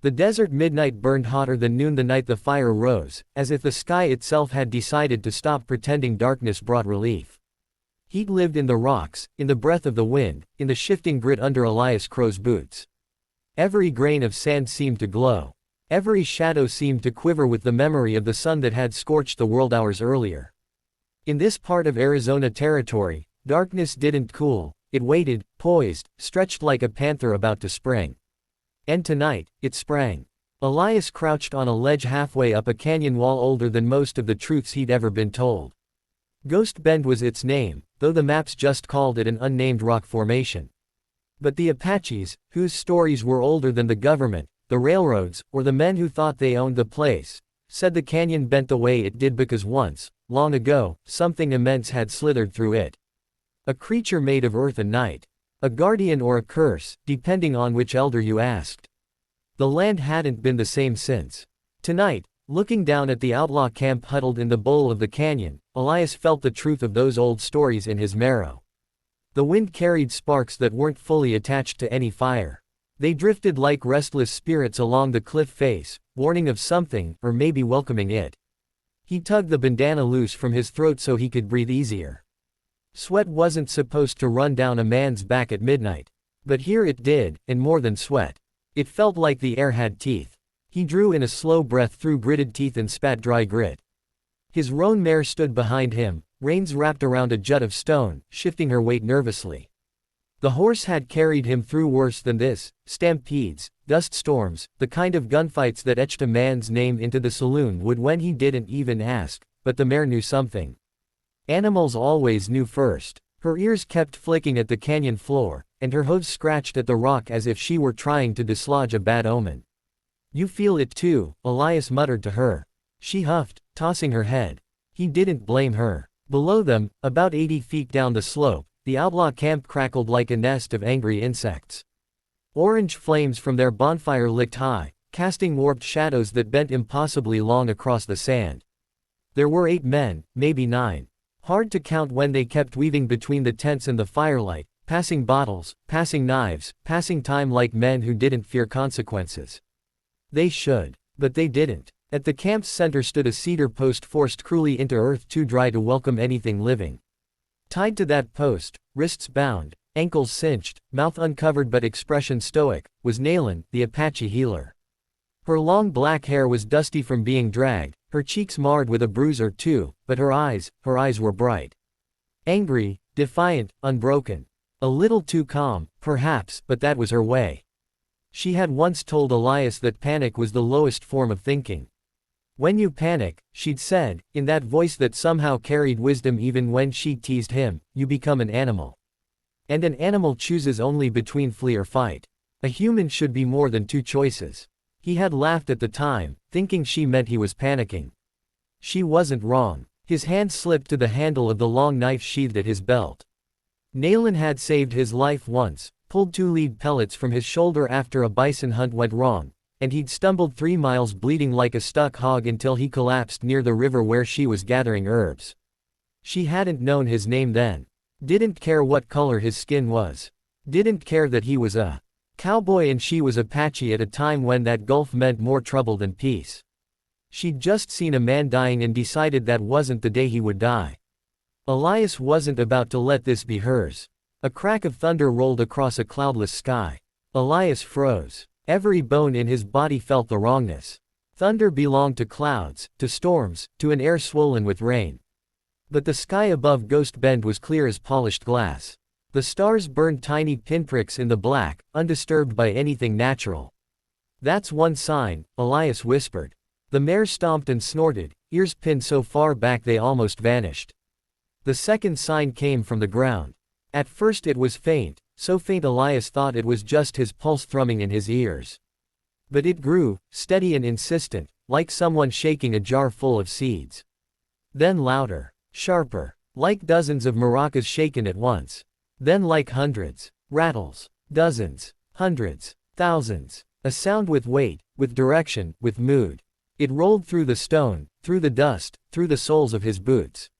The desert midnight burned hotter than noon the night the fire rose, as if the sky itself had decided to stop pretending darkness brought relief. Heat lived in the rocks, in the breath of the wind, in the shifting grit under Elias Crow's boots. Every grain of sand seemed to glow. Every shadow seemed to quiver with the memory of the sun that had scorched the world hours earlier. In this part of Arizona territory, darkness didn't cool, it waited, poised, stretched like a panther about to spring. And tonight, it sprang. Elias crouched on a ledge halfway up a canyon wall older than most of the truths he'd ever been told. Ghost Bend was its name, though the maps just called it an unnamed rock formation. But the Apaches, whose stories were older than the government, the railroads, or the men who thought they owned the place, said the canyon bent the way it did because once, long ago, something immense had slithered through it. A creature made of earth and night. A guardian or a curse, depending on which elder you asked. The land hadn't been the same since. Tonight, looking down at the outlaw camp huddled in the bowl of the canyon, Elias felt the truth of those old stories in his marrow. The wind carried sparks that weren't fully attached to any fire. They drifted like restless spirits along the cliff face, warning of something, or maybe welcoming it. He tugged the bandana loose from his throat so he could breathe easier. Sweat wasn't supposed to run down a man's back at midnight. But here it did, and more than sweat. It felt like the air had teeth. He drew in a slow breath through gritted teeth and spat dry grit. His roan mare stood behind him, reins wrapped around a jut of stone, shifting her weight nervously. The horse had carried him through worse than this: stampedes, dust storms, the kind of gunfights that etched a man's name into the saloon wood when he didn't even ask, but the mare knew something. Animals always knew first. Her ears kept flicking at the canyon floor, and her hooves scratched at the rock as if she were trying to dislodge a bad omen. "You feel it too," Elias muttered to her. She huffed, tossing her head. He didn't blame her. Below them, about 80 feet down the slope, the outlaw camp crackled like a nest of angry insects. Orange flames from their bonfire licked high, casting warped shadows that bent impossibly long across the sand. There were 8 men, maybe 9. Hard to count when they kept weaving between the tents and the firelight, passing bottles, passing knives, passing time like men who didn't fear consequences. They should. But they didn't. At the camp's center stood a cedar post forced cruelly into earth too dry to welcome anything living. Tied to that post, wrists bound, ankles cinched, mouth uncovered but expression stoic, was Naylin, the Apache healer. Her long black hair was dusty from being dragged, her cheeks marred with a bruise or two, but her eyes were bright. Angry, defiant, unbroken. A little too calm, perhaps, but that was her way. She had once told Elias that panic was the lowest form of thinking. "When you panic," she'd said, in that voice that somehow carried wisdom even when she teased him, "you become an animal. And an animal chooses only between flee or fight. A human should be more than 2 choices." He had laughed at the time, thinking she meant he was panicking. She wasn't wrong. His hand slipped to the handle of the long knife sheathed at his belt. Naylin had saved his life once, pulled 2 lead pellets from his shoulder after a bison hunt went wrong, and he'd stumbled 3 miles bleeding like a stuck hog until he collapsed near the river where she was gathering herbs. She hadn't known his name then. Didn't care what color his skin was. Didn't care that he was a cowboy and she was Apache at a time when that gulf meant more trouble than peace. She'd just seen a man dying and decided that wasn't the day he would die. Elias wasn't about to let this be hers. A crack of thunder rolled across a cloudless sky. Elias froze. Every bone in his body felt the wrongness. Thunder belonged to clouds, to storms, to an air swollen with rain. But the sky above Ghost Bend was clear as polished glass. The stars burned tiny pinpricks in the black, undisturbed by anything natural. "That's one sign," Elias whispered. The mare stomped and snorted, ears pinned so far back they almost vanished. The second sign came from the ground. At first it was faint, so faint Elias thought it was just his pulse thrumming in his ears. But it grew, steady and insistent, like someone shaking a jar full of seeds. Then louder, sharper, like dozens of maracas shaken at once. Then like hundreds, rattles, dozens, hundreds, thousands. A sound with weight, with direction, with mood. It rolled through the stone, through the dust, through the soles of his boots.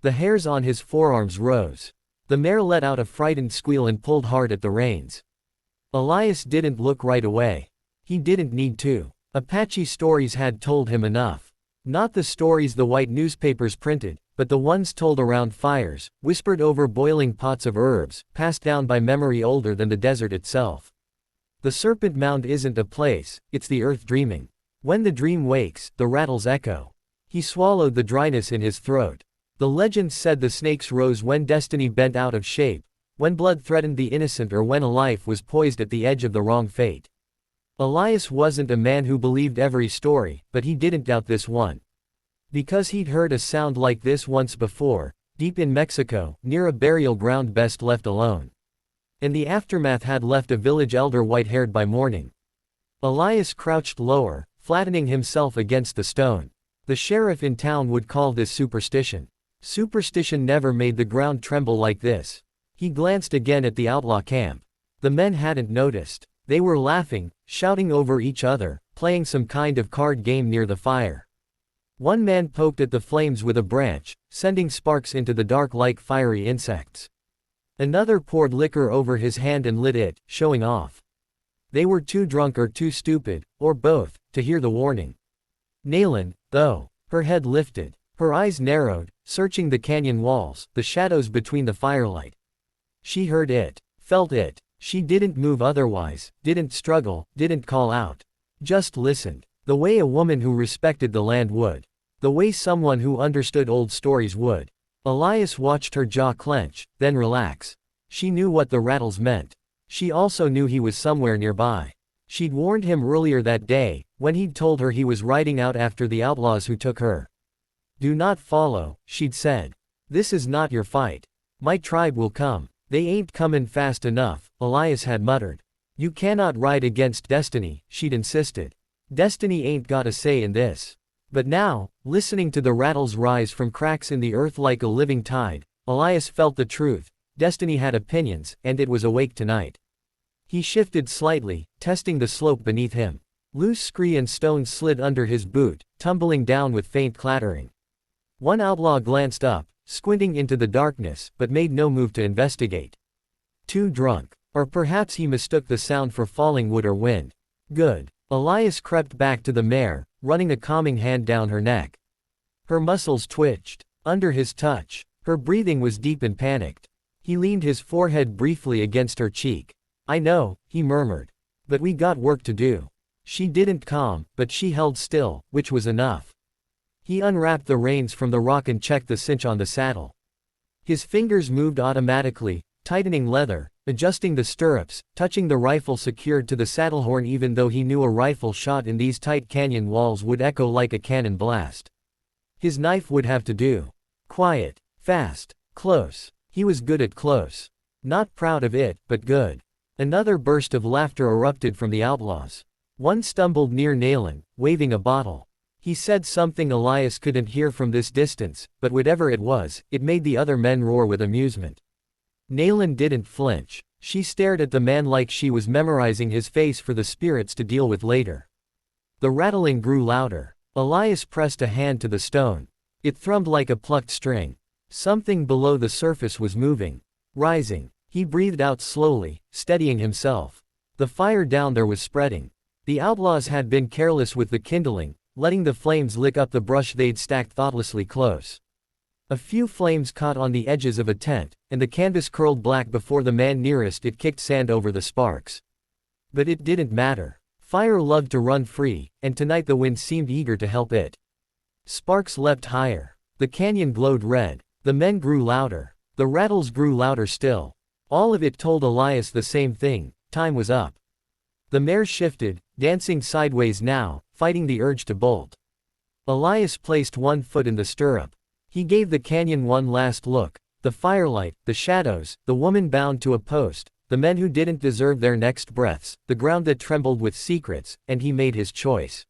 The hairs on his forearms rose. The mare let out a frightened squeal and pulled hard at the reins. Elias didn't look right away. He didn't need to. Apache stories had told him enough. Not the stories the white newspapers printed, but the ones told around fires, whispered over boiling pots of herbs, passed down by memory older than the desert itself. The serpent mound isn't a place, it's the earth dreaming. When the dream wakes, the rattles echo. He swallowed the dryness in his throat. The legend said the snakes rose when destiny bent out of shape, when blood threatened the innocent or when a life was poised at the edge of the wrong fate. Elias wasn't a man who believed every story, but he didn't doubt this one. Because he'd heard a sound like this once before, deep in Mexico, near a burial ground best left alone. And the aftermath had left a village elder white-haired by morning. Elias crouched lower, flattening himself against the stone. The sheriff in town would call this superstition. Superstition never made the ground tremble like this. He glanced again at the outlaw camp. The men hadn't noticed. They were laughing, shouting over each other, playing some kind of card game near the fire. One man poked at the flames with a branch, sending sparks into the dark like fiery insects. Another poured liquor over his hand and lit it, showing off. They were too drunk or too stupid, or both, to hear the warning. Nayland, though, her head lifted, her eyes narrowed, searching the canyon walls, the shadows between the firelight. She heard it, felt it. She didn't move otherwise, didn't struggle, didn't call out. Just listened. The way a woman who respected the land would. The way someone who understood old stories would. Elias watched her jaw clench, then relax. She knew what the rattles meant. She also knew he was somewhere nearby. She'd warned him earlier that day, when he'd told her he was riding out after the outlaws who took her. Do not follow, she'd said. This is not your fight. My tribe will come. They ain't comin' fast enough, Elias had muttered. You cannot ride against destiny, she'd insisted. Destiny ain't got a say in this. But now, listening to the rattles rise from cracks in the earth like a living tide, Elias felt the truth. Destiny had opinions, and it was awake tonight. He shifted slightly, testing the slope beneath him. Loose scree and stones slid under his boot, tumbling down with faint clattering. One outlaw glanced up, squinting into the darkness, but made no move to investigate. Too drunk. Or perhaps he mistook the sound for falling wood or wind. Good. Elias crept back to the mare, running a calming hand down her neck. Her muscles twitched. Under his touch, her breathing was deep and panicked. He leaned his forehead briefly against her cheek. I know, he murmured. But we got work to do. She didn't calm, but she held still, which was enough. He unwrapped the reins from the rock and checked the cinch on the saddle. His fingers moved automatically, tightening leather, adjusting the stirrups, touching the rifle secured to the saddle horn even though he knew a rifle shot in these tight canyon walls would echo like a cannon blast. His knife would have to do. Quiet, fast, close. He was good at close. Not proud of it, but good. Another burst of laughter erupted from the outlaws. One stumbled near Nayland, waving a bottle. He said something Elias couldn't hear from this distance, but whatever it was, it made the other men roar with amusement. Nayland didn't flinch. She stared at the man like she was memorizing his face for the spirits to deal with later. The rattling grew louder. Elias pressed a hand to the stone. It thrummed like a plucked string. Something below the surface was moving. Rising. He breathed out slowly, steadying himself. The fire down there was spreading. The outlaws had been careless with the kindling, letting the flames lick up the brush they'd stacked thoughtlessly close. A few flames caught on the edges of a tent, and the canvas curled black before the man nearest it kicked sand over the sparks. But it didn't matter. Fire loved to run free, and tonight the wind seemed eager to help it. Sparks leapt higher. The canyon glowed red. The men grew louder. The rattles grew louder still. All of it told Elias the same thing: time was up. The mare shifted, dancing sideways now, fighting the urge to bolt. Elias placed one foot in the stirrup. He gave the canyon one last look. The firelight, the shadows, the woman bound to a post, the men who didn't deserve their next breaths, the ground that trembled with secrets, and he made his choice.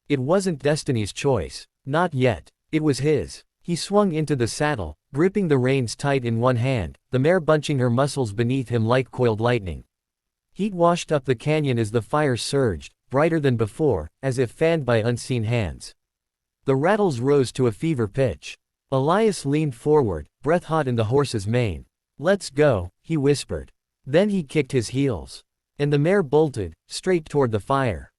It wasn't Destiny's choice. Not yet. It was his. He swung into the saddle, gripping the reins tight in one hand, the mare bunching her muscles beneath him like coiled lightning. Heat washed up the canyon as the fire surged, brighter than before, as if fanned by unseen hands. The rattles rose to a fever pitch. Elias leaned forward, breath hot in the horse's mane. Let's go, he whispered. Then he kicked his heels. And the mare bolted, straight toward the fire.